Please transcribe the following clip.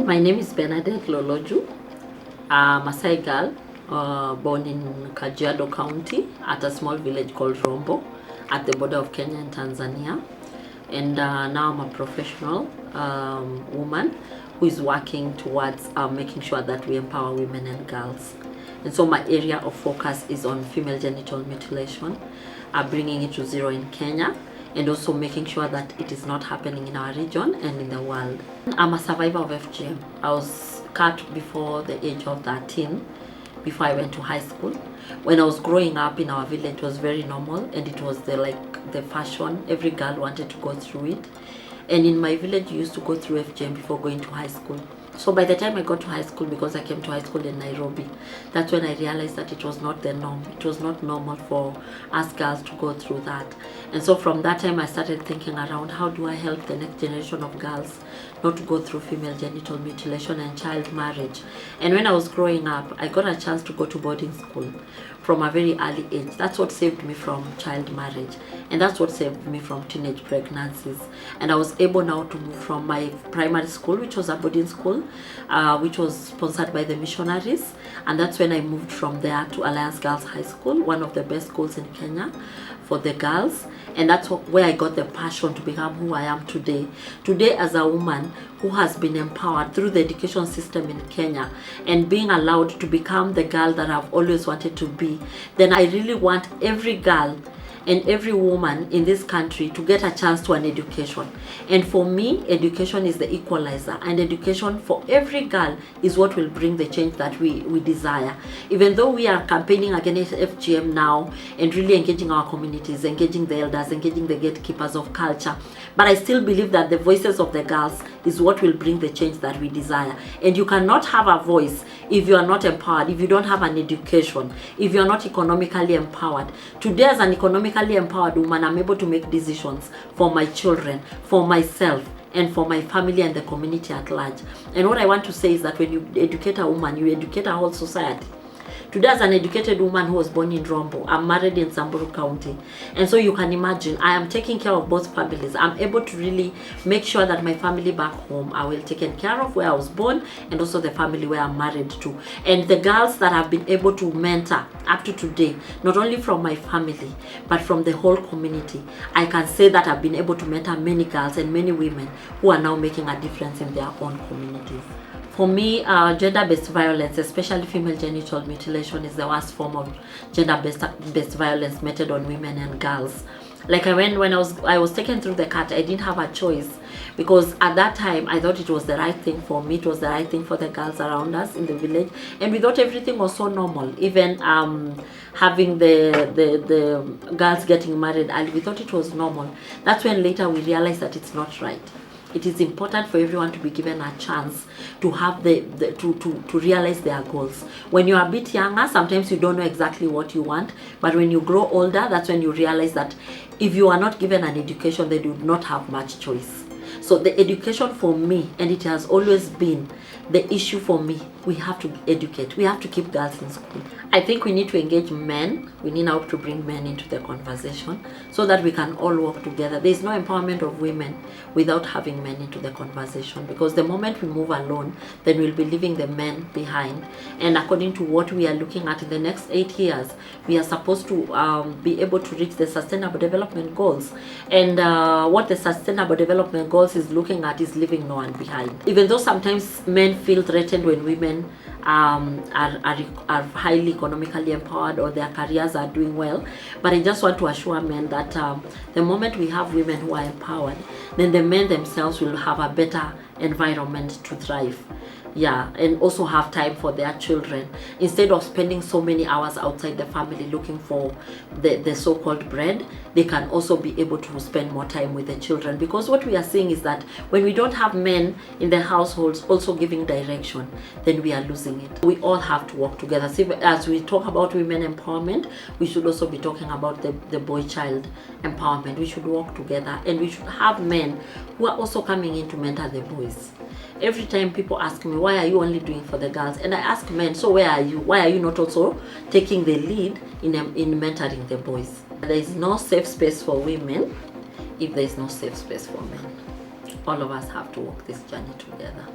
My name is Bernadette Loloju. I'm a Maasai girl, born in Kajiado County at a small village called Rombo at the border of Kenya and Tanzania. And now I'm a professional woman who is working towards making sure that we empower women and girls. And so my area of focus is on female genital mutilation, bringing it to zero in Kenya, and also making sure that it is not happening in our region and in the world. I'm a survivor of FGM. I was cut before the age of 13, before I went to high school. When I was growing up in our village, it was very normal, and it was the fashion. Every girl wanted to go through it. And in my village, you used to go through FGM before going to high school. So by the time I got to high school, because I came to high school in Nairobi, that's when I realized that it was not the norm. It was not normal for us girls to go through that. And so from that time, I started thinking around, how do I help the next generation of girls not to go through female genital mutilation and child marriage. And when I was growing up, I got a chance to go to boarding school from a very early age. That's what saved me from child marriage, and that's what saved me from teenage pregnancies. And I was able now to move from my primary school, which was a boarding school, which was sponsored by the missionaries, and that's when I moved from there to Alliance Girls High School, one of the best schools in Kenya for the girls. And that's where I got the passion to become who I am today. Today, as a woman who has been empowered through the education system in Kenya and being allowed to become the girl that I've always wanted to be, then I really want every girl and every woman in this country to get a chance to an education. And for me, education is the equalizer, and education for every girl is what will bring the change that we desire. Even though we are campaigning against FGM now and really engaging our communities, engaging the elders, engaging the gatekeepers of culture, but I still believe that the voices of the girls is what will bring the change that we desire. And you cannot have a voice if you are not empowered, if you don't have an education, if you are not economically empowered. Today, as an economically empowered woman, I'm able to make decisions for my children, for myself, and for my family and the community at large. And what I want to say is that when you educate a woman, you educate a whole society. Today, as an educated woman who was born in Rombo, I'm married in Samburu County. And so you can imagine, I am taking care of both families. I'm able to really make sure that my family back home are well taken care of, where I was born, and also the family where I'm married to. And the girls that I've been able to mentor up to today, not only from my family, but from the whole community, I can say that I've been able to mentor many girls and many women who are now making a difference in their own communities. For me, gender-based violence, especially female genital mutilation, is the worst form of gender-based violence meted on women and girls. Like when I was taken through the cut, I didn't have a choice, because at that time I thought it was the right thing for me, it was the right thing for the girls around us in the village, and we thought everything was so normal. Even having the girls getting married early, we thought it was normal. That's when later we realized that it's not right. It is important for everyone to be given a chance to have to realize their goals. When you are a bit younger, sometimes you don't know exactly what you want, but when you grow older, that's when you realize that if you are not given an education, then you do not have much choice. So the education for me, and it has always been the issue for me, we have to educate. We have to keep girls in school. I think we need to engage men. We need now to bring men into the conversation so that we can all work together. There is no empowerment of women without having men into the conversation, because the moment we move alone, then we'll be leaving the men behind. And according to what we are looking at in the next 8 years, we are supposed to be able to reach the Sustainable Development Goals. And what the Sustainable Development Goals is looking at is leaving no one behind. Even though sometimes men feel threatened when women are highly economically empowered or their careers are doing well, but I just want to assure men that the moment we have women who are empowered, then the men themselves will have a better environment to thrive. Yeah, and also have time for their children, instead of spending so many hours outside the family looking for the so-called bread. They can also be able to spend more time with the children, because what we are seeing is that when we don't have men in the households also giving direction, then we are losing it. We all have to work together. See, as we talk about women empowerment, we should also be talking about the boy-child empowerment. We should work together, and we should have men who are also coming in to mentor the boys. Every time people ask me, why are you only doing for the girls? And I ask men, so where are you? Why are you not also taking the lead in mentoring the boys? There is no safe space for women if there is no safe space for men. All of us have to walk this journey together.